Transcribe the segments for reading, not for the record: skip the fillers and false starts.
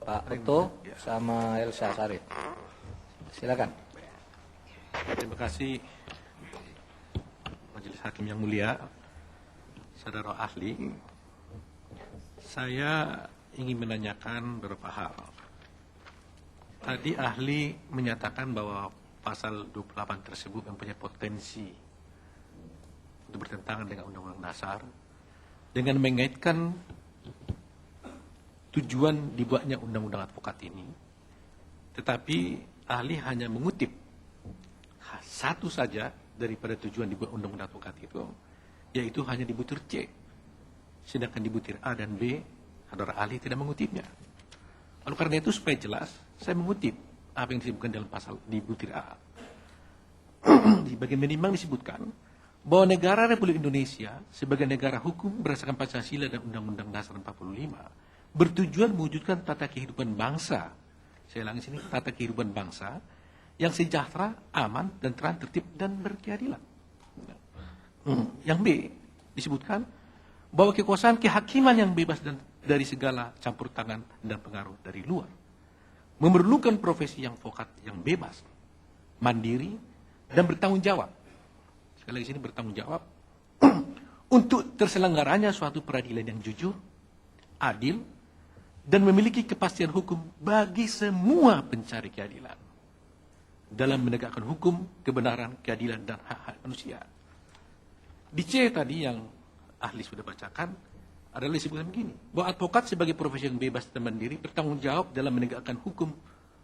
Pak Oto sama Elsa Sarif. Silakan. Terima kasih Majelis Hakim yang mulia, saudara ahli. Saya ingin menanyakan beberapa hal. Tadi ahli menyatakan bahwa pasal 28 tersebut mempunyai potensi untuk bertentangan dengan Undang-Undang Dasar dengan mengaitkan tujuan dibuatnya Undang-Undang Advokat ini. Tetapi ahli hanya mengutip satu saja daripada tujuan dibuat Undang-Undang Advokat itu, yaitu hanya di butir C. Sedangkan di butir A dan B, saudara ahli tidak mengutipnya. Oleh karena itu supaya jelas, saya mengutip apa yang disebutkan dalam pasal di butir A. Di bagian menimbang disebutkan bahwa negara Republik Indonesia sebagai negara hukum berdasarkan Pancasila dan Undang-Undang Dasar 45 bertujuan mewujudkan tata kehidupan bangsa. Saya ulangi sini, tata kehidupan bangsa yang sejahtera, aman, dan tertib dan berkeadilan. Yang B disebutkan bahwa kekuasaan kehakiman yang bebas dan dari segala campur tangan dan pengaruh dari luar memerlukan profesi yang advokat yang bebas, mandiri, dan bertanggung jawab. Sekali lagi sini bertanggung jawab untuk terselenggaranya suatu peradilan yang jujur, adil, dan memiliki kepastian hukum bagi semua pencari keadilan dalam menegakkan hukum, kebenaran, keadilan, dan hak-hak manusia. Di C tadi yang ahli sudah bacakan adalah disebutkan begini, bahwa advokat sebagai profesi yang bebas dan mandiri bertanggung jawab dalam menegakkan hukum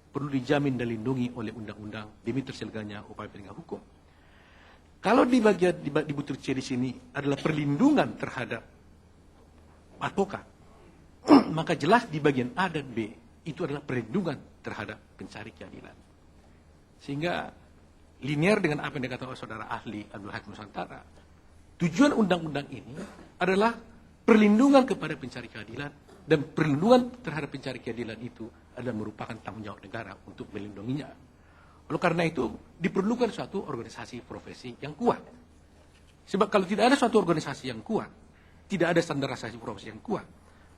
perlu dijamin dan dilindungi oleh undang-undang demi terselenggaranya upaya penegakan hukum. Kalau di bagian di butir C di sini adalah perlindungan terhadap advokat, maka jelas di bagian A dan B itu adalah perlindungan terhadap pencari keadilan. Sehingga linear dengan apa yang dikatakan oleh saudara ahli Abdul Hakim Nusantara, tujuan undang-undang ini adalah perlindungan kepada pencari keadilan, dan perlindungan terhadap pencari keadilan itu adalah merupakan tanggung jawab negara untuk melindunginya. Oleh karena itu diperlukan suatu organisasi profesi yang kuat. Sebab kalau tidak ada suatu organisasi yang kuat, tidak ada standarisasi profesi yang kuat,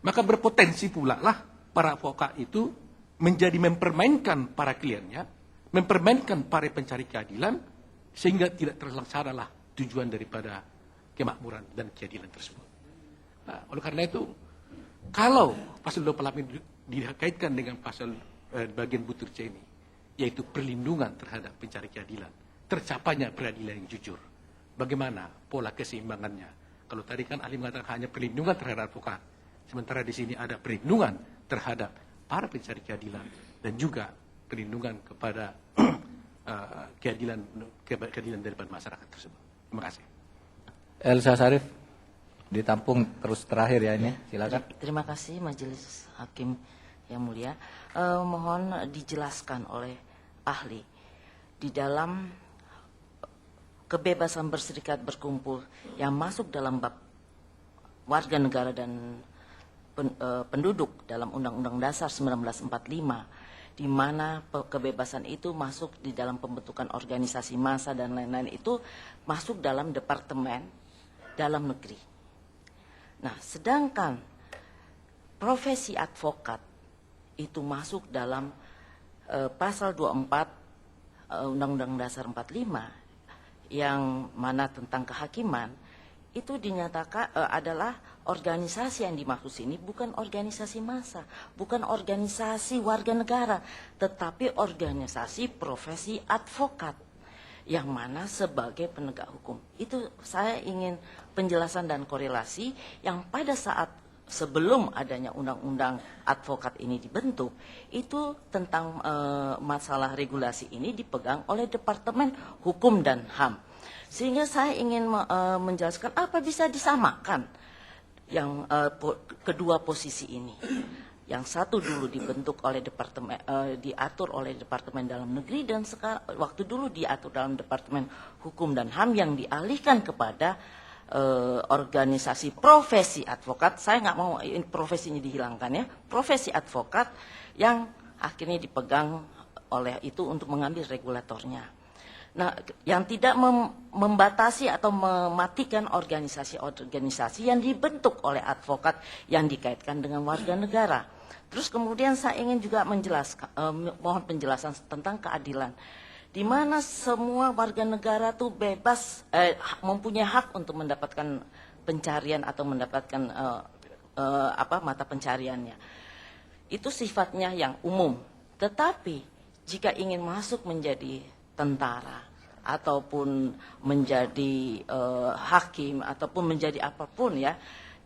maka berpotensi pula lah para advokat itu menjadi mempermainkan para kliennya, mempermainkan para pencari keadilan, sehingga tidak terlaksanalah tujuan daripada kemakmuran dan keadilan tersebut. Nah, oleh karena itu, kalau pasal 28 ini dikaitkan dengan pasal bagian butir C ini, yaitu perlindungan terhadap pencari keadilan, tercapainya peradilan yang jujur, bagaimana pola keseimbangannya? Kalau tadi kan ahli mengatakan hanya perlindungan terhadap advokat, sementara di sini ada perlindungan terhadap para pencari keadilan dan juga perlindungan kepada keadilan daripada masyarakat tersebut. Terima kasih. Elsa Sarif, ditampung terus terakhir ya ini, silakan. Terima kasih Majelis Hakim yang mulia. Mohon dijelaskan oleh ahli di dalam kebebasan berserikat berkumpul yang masuk dalam bab warga negara dan penduduk dalam Undang-Undang Dasar 1945, di mana kebebasan itu masuk di dalam pembentukan organisasi massa dan lain-lain, itu masuk dalam Departemen Dalam Negeri. Nah, sedangkan profesi advokat itu masuk dalam pasal 24 Undang-Undang Dasar 45 yang mana tentang kehakiman, itu dinyatakan adalah organisasi yang dimaksud ini bukan organisasi massa, bukan organisasi warga negara, tetapi organisasi profesi advokat yang mana sebagai penegak hukum. Itu saya ingin penjelasan dan korelasi yang pada saat sebelum adanya undang-undang advokat ini dibentuk, itu tentang masalah regulasi ini dipegang oleh Departemen Hukum dan HAM. Sehingga saya ingin menjelaskan apa bisa disamakan yang kedua posisi ini. Yang satu dulu dibentuk oleh departemen, diatur oleh Departemen Dalam Negeri, dan sekarang waktu dulu diatur dalam Departemen Hukum dan HAM yang dialihkan kepada organisasi profesi advokat. Saya nggak mau profesinya dihilangkan ya, profesi advokat yang akhirnya dipegang oleh itu untuk mengambil regulatornya. Nah, yang tidak membatasi atau mematikan organisasi-organisasi yang dibentuk oleh advokat yang dikaitkan dengan warga negara. Terus kemudian saya ingin juga menjelaskan, mohon penjelasan tentang keadilan, di mana semua warga negara tuh bebas, mempunyai hak untuk mendapatkan pencarian atau mendapatkan mata pencariannya. Itu sifatnya yang umum. Tetapi jika ingin masuk menjadi tentara ataupun menjadi hakim ataupun menjadi apapun ya,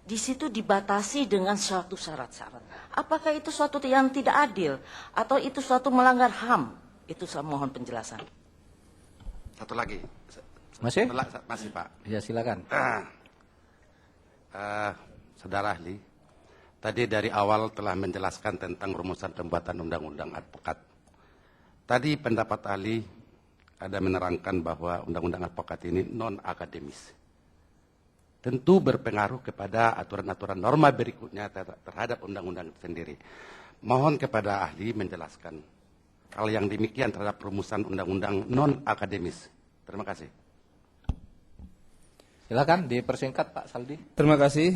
di situ dibatasi dengan suatu syarat-syarat. Apakah itu suatu yang tidak adil atau itu suatu melanggar HAM? Itu saya mohon penjelasan. Satu lagi. Masih? Masih Pak. Ya silakan. Saudara ahli, tadi dari awal telah menjelaskan tentang rumusan pembuatan undang-undang advokat. Tadi pendapat ahli ada menerangkan bahwa undang-undang advokat ini non-akademis. Tentu berpengaruh kepada aturan-aturan norma berikutnya terhadap undang-undang itu sendiri. Mohon kepada ahli menjelaskan hal yang demikian terhadap rumusan undang-undang non-akademis. Terima kasih. Silakan dipersingkat Pak Saldi. Terima kasih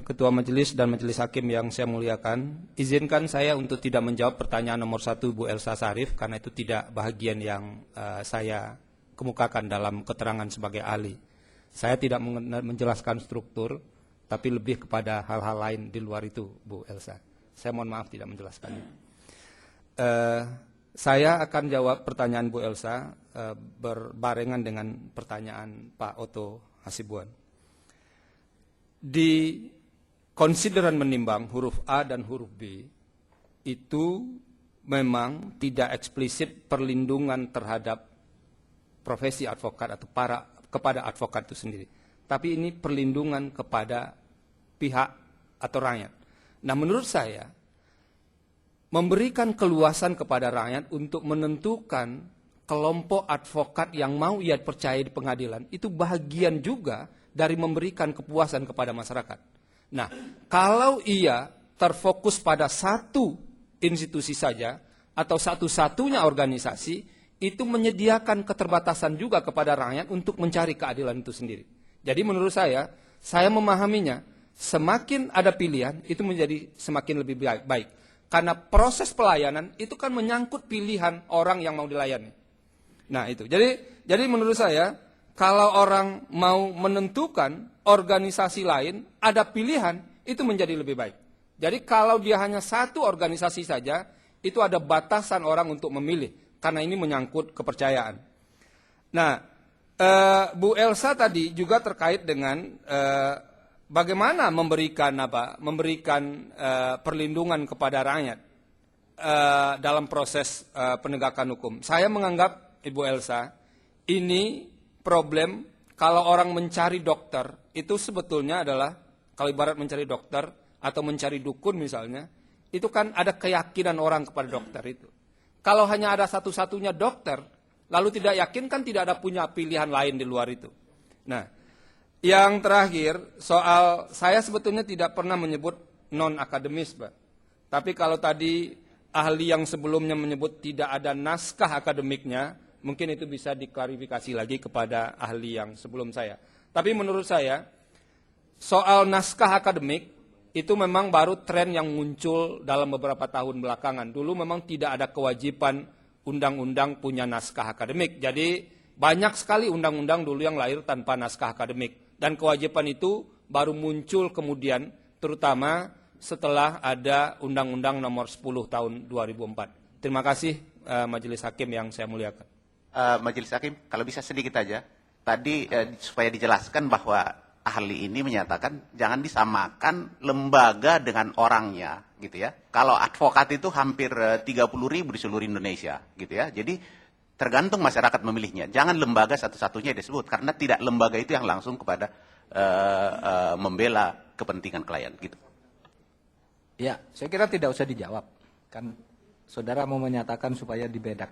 Ketua Majelis dan Majelis Hakim yang saya muliakan. Izinkan saya untuk tidak menjawab pertanyaan nomor 1 Bu Elsa Sarif karena itu tidak bahagian yang saya kemukakan dalam keterangan sebagai ahli. Saya tidak menjelaskan struktur, tapi lebih kepada hal-hal lain di luar itu, Bu Elsa. Saya mohon maaf tidak menjelaskannya. Saya akan jawab pertanyaan Bu Elsa berbarengan dengan pertanyaan Pak Oto Hasibuan. Di konsideran menimbang huruf A dan huruf B itu memang tidak eksplisit perlindungan terhadap profesi advokat atau kepada advokat itu sendiri. Tapi ini perlindungan kepada pihak atau rakyat. Nah menurut saya, memberikan keluasan kepada rakyat untuk menentukan kelompok advokat yang mau ia percaya di pengadilan, itu bahagian juga dari memberikan kepuasan kepada masyarakat. Nah, kalau ia terfokus pada satu institusi saja, atau satu-satunya organisasi, itu menyediakan keterbatasan juga kepada rakyat untuk mencari keadilan itu sendiri. Jadi menurut saya memahaminya, semakin ada pilihan, itu menjadi semakin lebih baik. Karena proses pelayanan itu kan menyangkut pilihan orang yang mau dilayani. Nah itu, jadi menurut saya, kalau orang mau menentukan organisasi lain, ada pilihan, itu menjadi lebih baik. Jadi kalau dia hanya satu organisasi saja, itu ada batasan orang untuk memilih. Karena ini menyangkut kepercayaan. Nah, Bu Elsa tadi juga terkait dengan bagaimana memberikan perlindungan kepada rakyat dalam proses penegakan hukum. Saya menganggap Ibu Elsa ini problem kalau orang mencari dokter itu sebetulnya adalah kalau ibarat mencari dokter atau mencari dukun misalnya, itu kan ada keyakinan orang kepada dokter itu. Kalau hanya ada satu-satunya dokter, lalu tidak yakin kan tidak ada punya pilihan lain di luar itu. Nah, yang terakhir, soal saya sebetulnya tidak pernah menyebut non-akademis, Pak. Tapi kalau tadi ahli yang sebelumnya menyebut tidak ada naskah akademiknya, mungkin itu bisa diklarifikasi lagi kepada ahli yang sebelum saya. Tapi menurut saya, soal naskah akademik, itu memang baru tren yang muncul dalam beberapa tahun belakangan. Dulu memang tidak ada kewajiban undang-undang punya naskah akademik. Jadi banyak sekali undang-undang dulu yang lahir tanpa naskah akademik. Dan kewajiban itu baru muncul kemudian terutama setelah ada Undang-Undang nomor 10 tahun 2004. Terima kasih Majelis Hakim yang saya muliakan. Majelis Hakim, kalau bisa sedikit aja. Tadi supaya dijelaskan bahwa ahli ini menyatakan jangan disamakan lembaga dengan orangnya, gitu ya. Kalau advokat itu hampir 30.000 di seluruh Indonesia, gitu ya. Jadi tergantung masyarakat memilihnya. Jangan lembaga satu-satunya disebut karena tidak lembaga itu yang langsung kepada membela kepentingan klien, gitu. Ya, saya kira tidak usah dijawab. Kan saudara mau menyatakan supaya dibedakan.